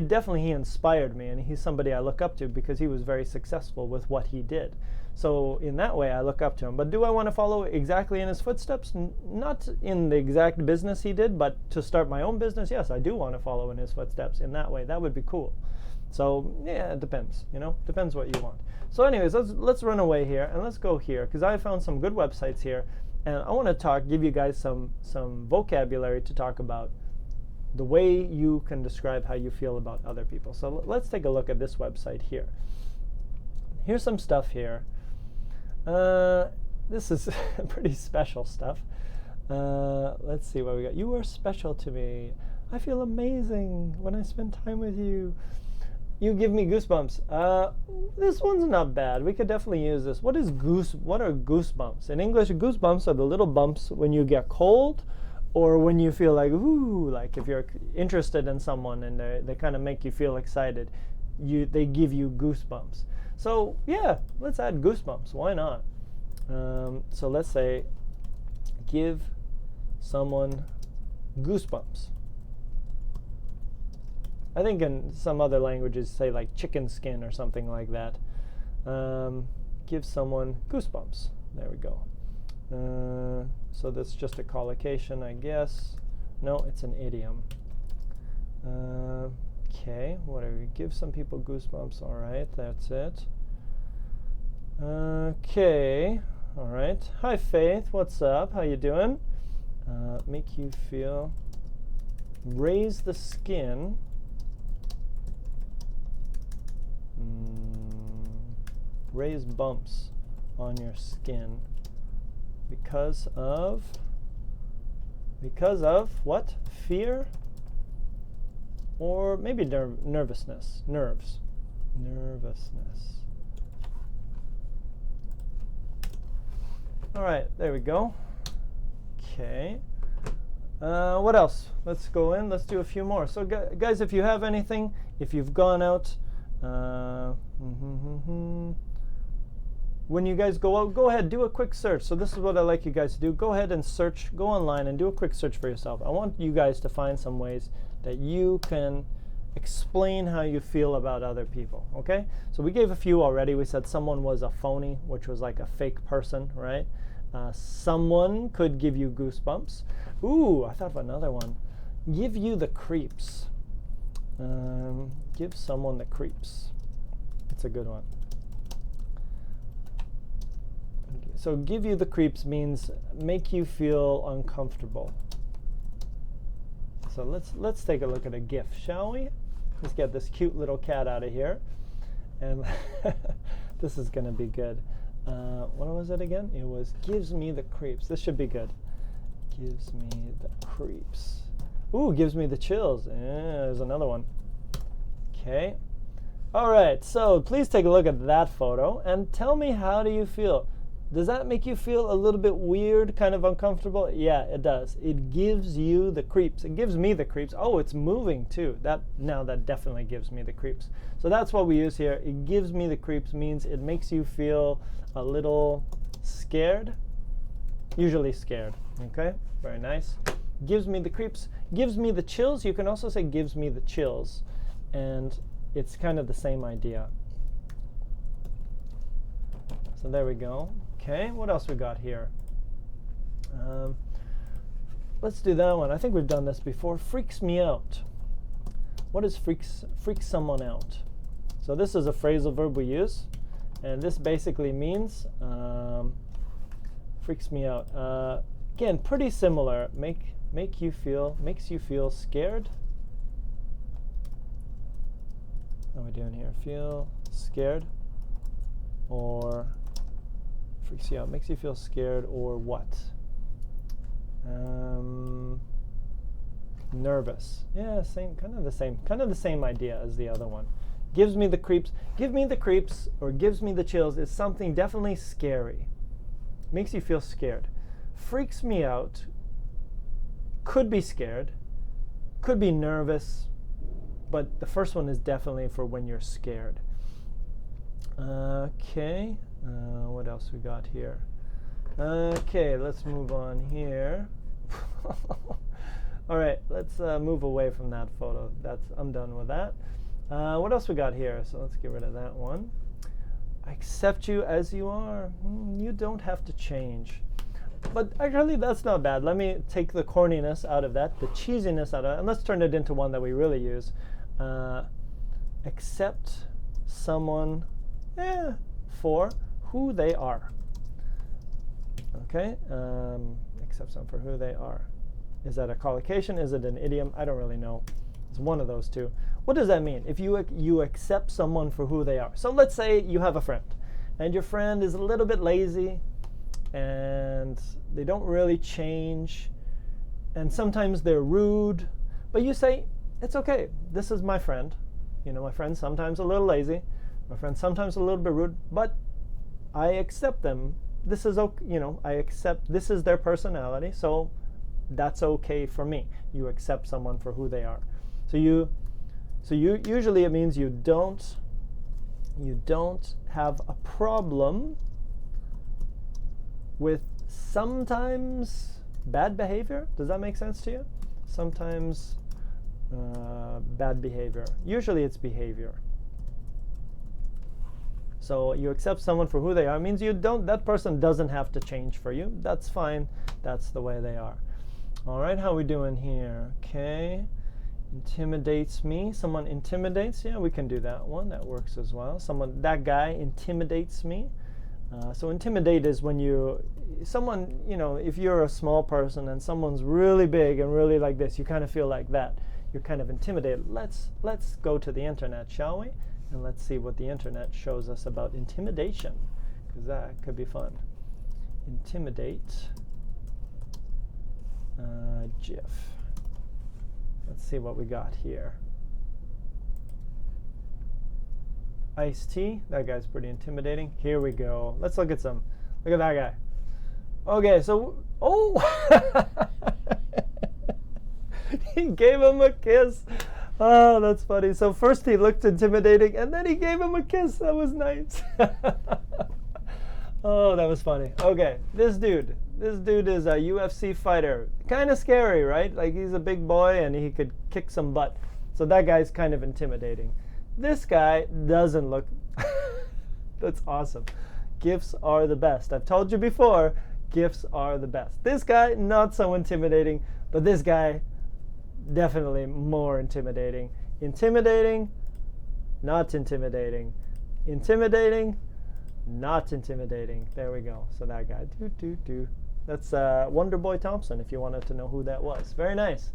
inspired me, and he's somebody I look up to because he was very successful with what he did. So in that way, I look up to him. But do I want to follow exactly in his footsteps? Not in the exact business he did, but to start my own business, yes, I do want to follow in his footsteps in that way. That would be cool. So yeah, it depends. Depends what you want. So anyways, let's run away here and let's go here because I found some good websites here, and I want to give you guys some vocabulary to talk about the way you can describe how you feel about other people. So let's take a look at this website here. Here's some stuff here. This is pretty special stuff. Let's see what we got. You are special to me. I feel amazing when I spend time with you. You give me goosebumps. This one's not bad. We could definitely use this. What are goosebumps? In English, goosebumps are the little bumps when you get cold or when you feel like, ooh, like if you're interested in someone and they kind of make you feel excited, they give you goosebumps. So yeah, let's add goosebumps. Why not? So let's say, give someone goosebumps. I think in some other languages say like chicken skin or something like that. Give someone goosebumps. There we go. So that's just a collocation, I guess. No, it's an idiom. Okay, whatever. Give some people goosebumps. All right, that's it. Okay, all right. Hi, Faith. What's up? How you doing? Make you feel raise the skin. Raise bumps on your skin because of what? Fear? Or maybe nervousness. Nervousness. All right, there we go. Okay. What else? Let's go in. Let's do a few more. So guys, if you have anything, if you've gone out, when you guys go out, go ahead, do a quick search. So this is what I like you guys to do. Go ahead and search, go online and do a quick search for yourself. I want you guys to find some ways that you can explain how you feel about other people, okay? So we gave a few already. We said someone was a phony, which was like a fake person, right? Someone could give you goosebumps. Ooh, I thought of another one. Give you the creeps. Give someone the creeps. It's a good one. So give you the creeps means make you feel uncomfortable. So let's take a look at a GIF, shall we? Let's get this cute little cat out of here. And this is going to be good. What was it again? It was gives me the creeps. This should be good. Gives me the creeps. Ooh, gives me the chills. There's another one. Okay. All right, so please take a look at that photo and tell me, how do you feel? Does that make you feel a little bit weird, kind of uncomfortable? Yeah, it does. It gives you the creeps. It gives me the creeps. Oh, it's moving too. That definitely gives me the creeps. So that's what we use here. It gives me the creeps means it makes you feel a little scared. Usually scared. Okay, very nice. Gives me the creeps. Gives me the chills. You can also say gives me the chills. And it's kind of the same idea. So there we go. Okay, what else we got here? Let's do that one. I think we've done this before. Freaks me out. What is freak someone out? So this is a phrasal verb we use, and this basically means freaks me out. Again, pretty similar. Makes you feel scared. What are we doing here? Feel scared, or freaks you out, makes you feel scared, or what? Nervous. Yeah, kind of the same idea as the other one. Gives me the creeps. Give me the creeps or gives me the chills is something definitely scary. Makes you feel scared. Freaks me out could be scared, could be nervous, but the first one is definitely for when you're scared. Okay. What else we got here? Okay, let's move on here. All right, let's move away from that photo. I'm done with that. What else we got here? So let's get rid of that one. I accept you as you are. You don't have to change. But actually, that's not bad. Let me take the corniness out of that, the cheesiness out of it, and let's turn it into one that we really use. Accept someone for who they are. Okay, accept someone for who they are. Is that a collocation? Is it an idiom? I don't really know. It's one of those two. What does that mean? If you accept someone for who they are. So let's say you have a friend, and your friend is a little bit lazy, and they don't really change, and sometimes they're rude, but you say, it's okay, this is my friend. You know, my friend's sometimes a little lazy, my friend's sometimes a little bit rude, but I accept them. This is okay, you know, I accept, this is their personality, so that's okay for me. You accept someone for who they are. So you usually it means you don't have a problem with sometimes bad behavior. Does that make sense to you? Sometimes bad behavior. Usually it's behavior. So you accept someone for who they are. It means that person doesn't have to change for you. That's fine. That's the way they are. All right, how are we doing here? Okay. Intimidates me. Someone intimidates. Yeah, we can do that one. That works as well. That guy intimidates me. So intimidate is when someone, if you're a small person and someone's really big and really like this, you kind of feel like that. You're kind of intimidated. Let's go to the internet, shall we? And let's see what the internet shows us about intimidation, because that could be fun. Intimidate. GIF. Let's see what we got here. Iced tea. That guy's pretty intimidating. Here we go. Let's look at some. Look at that guy. Okay, so he gave him a kiss. Oh, that's funny. So first he looked intimidating, and then he gave him a kiss. That was nice. Oh, that was funny. Okay, this dude is a UFC fighter. Kind of scary, right? Like, he's a big boy and he could kick some butt. So that guy's kind of intimidating. This guy doesn't look. That's awesome. GIFs are the best. I've told you before, GIFs are the best. This guy, not so intimidating, but this guy, definitely more intimidating. Intimidating, not intimidating. Intimidating, not intimidating. There we go. So that guy, That's Wonder Boy Thompson, if you wanted to know who that was. Very nice.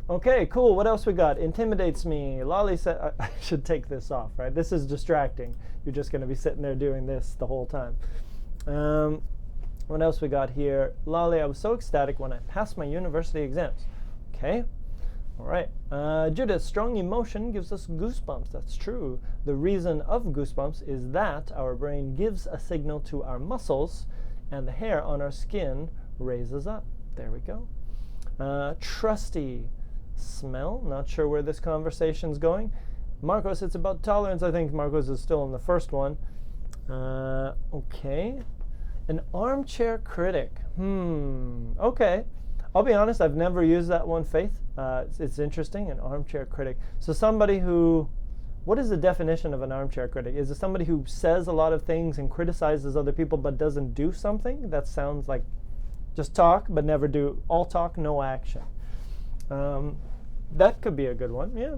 Okay, cool. What else we got? Intimidates me. Lolly said, I should take this off, right? This is distracting. You're just going to be sitting there doing this the whole time. What else we got here? Lolly, I was so ecstatic when I passed my university exams. Okay. All right. Judith, strong emotion gives us goosebumps. That's true. The reason of goosebumps is that our brain gives a signal to our muscles and the hair on our skin raises up. There we go. Trusty. Smell. Not sure where this conversation's going. Marcos, it's about tolerance. I think Marcos is still in the first one. Okay. An armchair critic. Okay. I'll be honest, I've never used that one, Faith. It's interesting, an armchair critic. So somebody who, what is the definition of an armchair critic? Is it somebody who says a lot of things and criticizes other people but doesn't do something? That sounds like just talk but never do. All talk, no action. That could be a good one, yeah.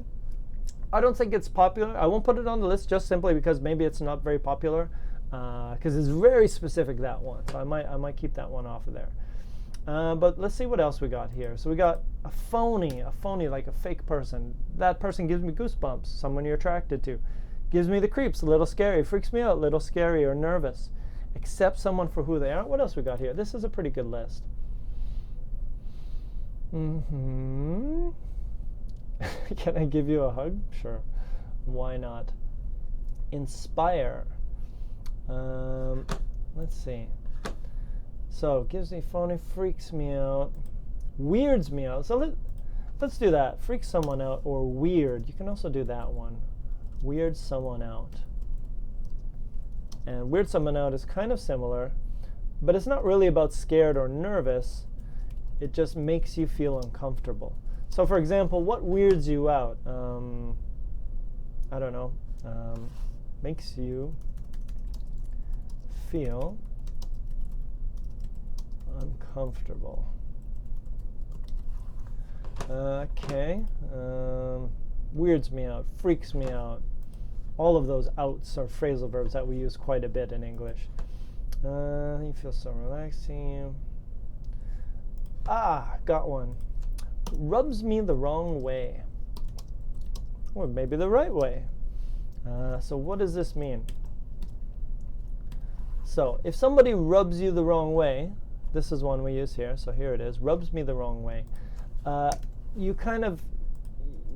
I don't think it's popular. I won't put it on the list just simply because maybe it's not very popular, because it's very specific, that one. So I might keep that one off of there. But let's see what else we got here. So we got a phony like a fake person. That person gives me goosebumps, someone you're attracted to. Gives me the creeps, a little scary, freaks me out, a little scary or nervous. Accept someone for who they are. What else we got here? This is a pretty good list. Can I give you a hug? Sure. Why not? Inspire. Let's see. So, gives me phony, freaks me out, weirds me out. So let's do that. Freak someone out or weird. You can also do that one. Weird someone out. And weird someone out is kind of similar, but it's not really about scared or nervous. It just makes you feel uncomfortable. So, for example, what weirds you out? I don't know. Makes you feel uncomfortable. Okay. Weirds me out, freaks me out. All of those outs are phrasal verbs that we use quite a bit in English. You feel so relaxing. Got one. Rubs me the wrong way. Or maybe the right way. So what does this mean? So if somebody rubs you the wrong way, this is one we use here, so here it is, rubs me the wrong way. You kind of,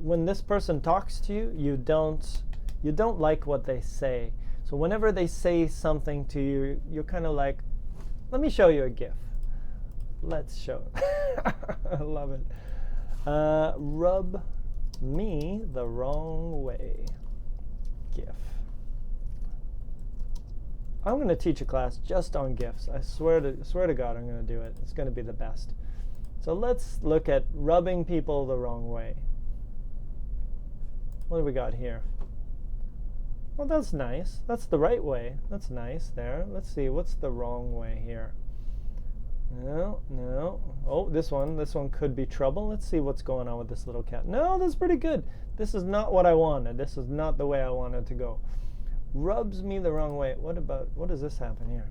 when this person talks to you, you don't like what they say. So whenever they say something to you, you're kind of like, let me show you a GIF. Let's show it. I love it. Rub me the wrong way. GIF. I'm going to teach a class just on GIFs. I swear to God, I'm going to do it. It's going to be the best. So let's look at rubbing people the wrong way. What do we got here? Well, that's nice. That's the right way. That's nice there. Let's see, what's the wrong way here? No. Oh, this one could be trouble. Let's see what's going on with this little cat. No, that's pretty good. This is not what I wanted. This is not the way I wanted to go. Rubs me the wrong way. What does this happen here?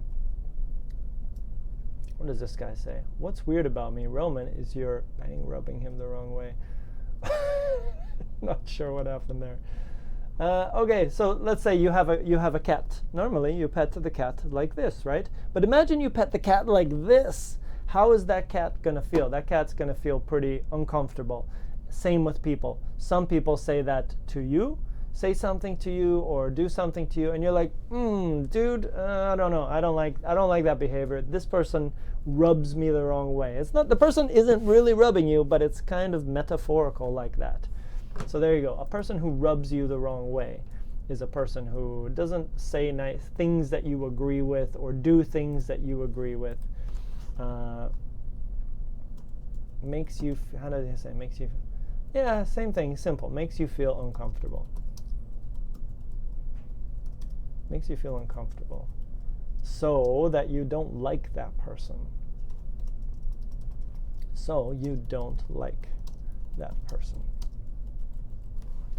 What does this guy say? What's weird about me, Roman, is you're rubbing him the wrong way. Not sure what happened there. Okay, so let's say you have a cat. Normally, you pet the cat like this, right? But imagine you pet the cat like this. How is that cat gonna feel? That cat's gonna feel pretty uncomfortable. Same with people. Some people say that to you, say something to you or do something to you, and you're like, dude, I don't know. I don't like that behavior. This person rubs me the wrong way. It's not, the person isn't really rubbing you, but it's kind of metaphorical like that. So there you go. A person who rubs you the wrong way is a person who doesn't say nice things that you agree with or do things that you agree with. Makes you, how do they say, makes you, yeah, same thing, simple. Makes you feel uncomfortable. Makes you feel uncomfortable. So that you don't like that person. So you don't like that person.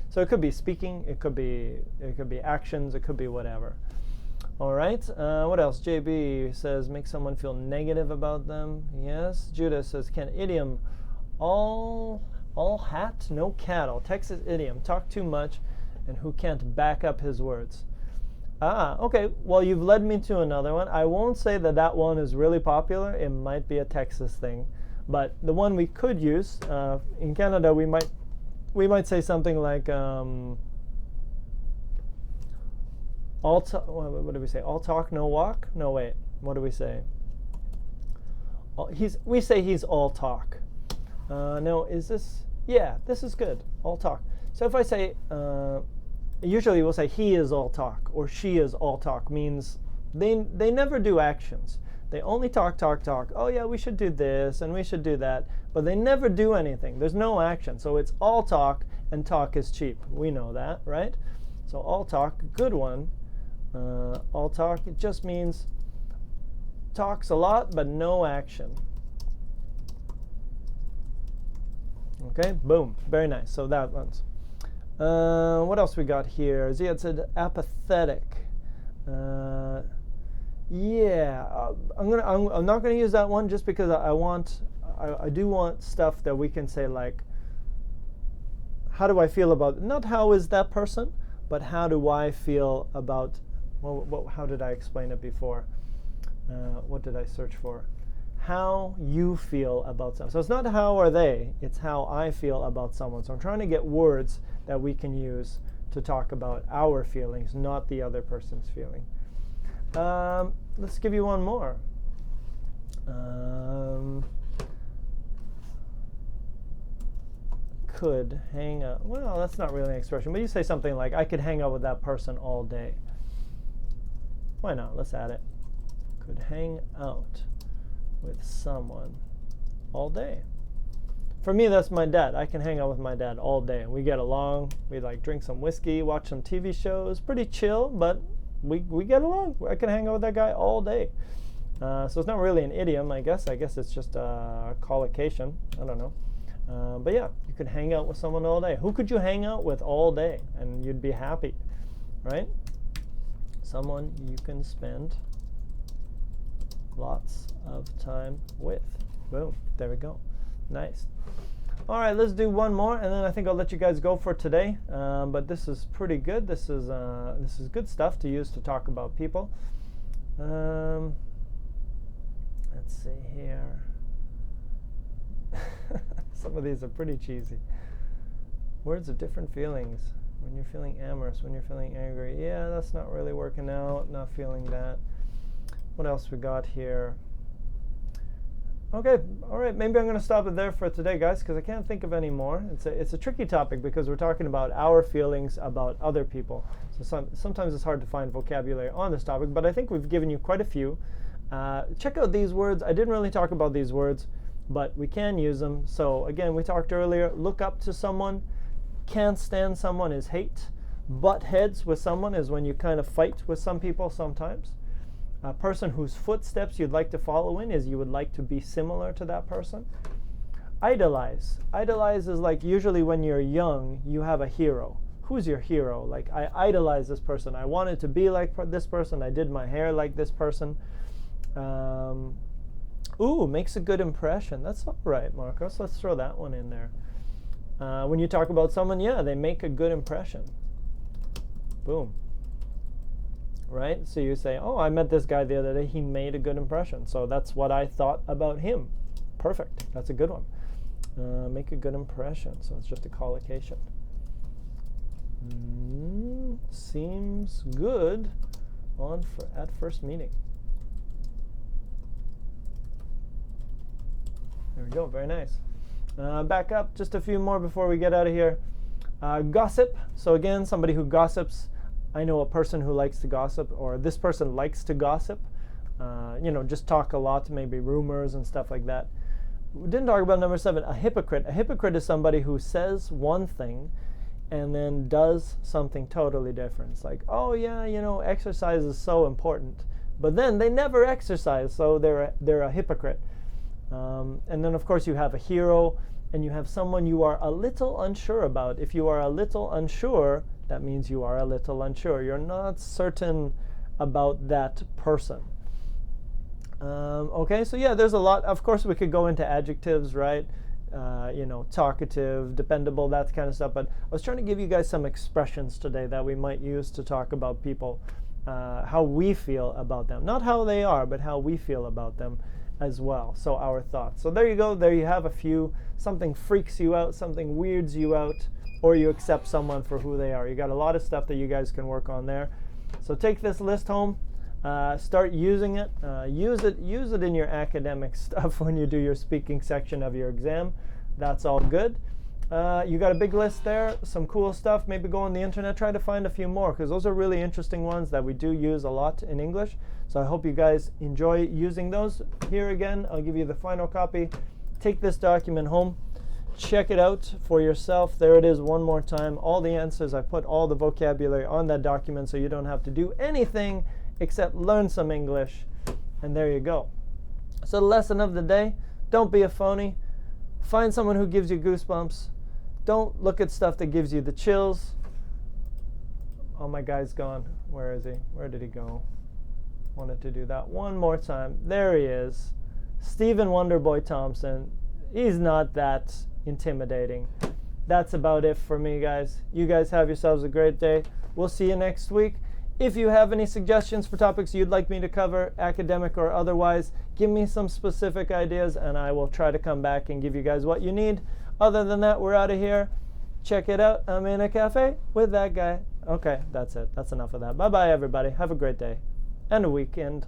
So it could be speaking, it could be actions, it could be whatever. All right. What else? JB says make someone feel negative about them. Yes. Judah says can idiom all hat, no cattle. Texas idiom talk too much, and who can't back up his words. Okay. Well, you've led me to another one. I won't say that one is really popular. It might be a Texas thing, but the one we could use in Canada, we might say something like what do we say? All talk, no walk? No, wait. What do we say? We say he's all talk. No, is this? Yeah, this is good. All talk. So if I say, usually we'll say he is all talk or she is all talk, means they never do actions. They only talk. Oh yeah, we should do this and we should do that, but they never do anything. There's no action. So it's all talk, and talk is cheap. We know that, right? So all talk, good one. All talk, it just means talks a lot, but no action. Okay, boom, very nice. So that one's. What else we got here? Ziad said apathetic. Yeah, I'm not gonna use that one just because I do want stuff that we can say like, how do I feel about, not how is that person, but how do I feel about, how did I explain it before? What did I search for? How you feel about someone. So it's not how are they, it's how I feel about someone. So I'm trying to get words that we can use to talk about our feelings, not the other person's feeling. Let's give you one more. Could hang out. Well, that's not really an expression, but you say something like, I could hang out with that person all day. Why not? Let's add it. Could hang out with someone all day. For me, that's my dad. I can hang out with my dad all day. We get along. We like drink some whiskey, watch some TV shows. Pretty chill, but we get along. I can hang out with that guy all day. So it's not really an idiom, I guess. I guess it's just a collocation. I don't know. But yeah, you could hang out with someone all day. Who could you hang out with all day and you'd be happy, right? Someone you can spend lots of time with. Boom, there we go. Nice. All right, let's do one more, and then I think I'll let you guys go for today. But this is pretty good. This is good stuff to use to talk about people. Let's see here. Some of these are pretty cheesy. Words of different feelings. When you're feeling amorous, when you're feeling angry. Yeah, that's not really working out. Not feeling that. What else we got here? Okay, all right. Maybe I'm going to stop it there for today, guys, because I can't think of any more. It's a tricky topic because we're talking about our feelings about other people. So sometimes it's hard to find vocabulary on this topic, but I think we've given you quite a few. Check out these words. I didn't really talk about these words, but we can use them. So again, we talked earlier, look up to someone. Can't stand someone is hate. Butt heads with someone is when you kind of fight with some people sometimes. A person whose footsteps you'd like to follow in is you would like to be similar to that person. Idolize. Idolize is like usually when you're young, you have a hero. Who's your hero? Like, I idolize this person. I wanted to be like this person. I did my hair like this person. Ooh, makes a good impression. That's all right, Marcos. Let's throw that one in there. When you talk about someone, yeah, they make a good impression. Boom. Right? So you say, oh, I met this guy the other day. He made a good impression. So that's what I thought about him. Perfect. That's a good one. Make a good impression. So it's just a collocation. Seems good at first meeting. There we go. Very nice. Back up just a few more before we get out of here. Gossip. So again, somebody who gossips. I know a person who likes to gossip, or this person likes to gossip. Just talk a lot, maybe rumors and stuff like that. We didn't talk about number 7, a hypocrite. A hypocrite is somebody who says one thing and then does something totally different. It's like, oh yeah, exercise is so important, but then they never exercise, so they're a hypocrite. And then of course you have a hero, and you have someone you are a little unsure about. If you are a little unsure, that means you are a little unsure. You're not certain about that person. Okay, so yeah, there's a lot. Of course, we could go into adjectives, right? Talkative, dependable, that kind of stuff. But I was trying to give you guys some expressions today that we might use to talk about people, how we feel about them. Not how they are, but how we feel about them as well. So our thoughts. So there you go. There you have a few. Something freaks you out, something weirds you out, or you accept someone for who they are. You got a lot of stuff that you guys can work on there. So take this list home. Start using it. Use it in your academic stuff when you do your speaking section of your exam. That's all good. You got a big list there, some cool stuff. Maybe go on the internet, try to find a few more, because those are really interesting ones that we do use a lot in English. So I hope you guys enjoy using those. Here again, I'll give you the final copy. Take this document home. Check it out for yourself. There it is one more time. All the answers. I put all the vocabulary on that document so you don't have to do anything except learn some English. And there you go. So the lesson of the day, don't be a phony. Find someone who gives you goosebumps. Don't look at stuff that gives you the chills. Oh, my guy's gone. Where is he? Where did he go? Wanted to do that one more time. There he is. Stephen Wonderboy Thompson. He's not that intimidating. That's about it for me, guys. You guys have yourselves a great day. We'll see you next week. If you have any suggestions for topics you'd like me to cover, academic or otherwise, give me some specific ideas and I will try to come back and give you guys what you need. Other than that, we're out of here. Check it out. I'm in a cafe with that guy. Okay, that's it. That's enough of that. Bye-bye, everybody. Have a great day and a weekend.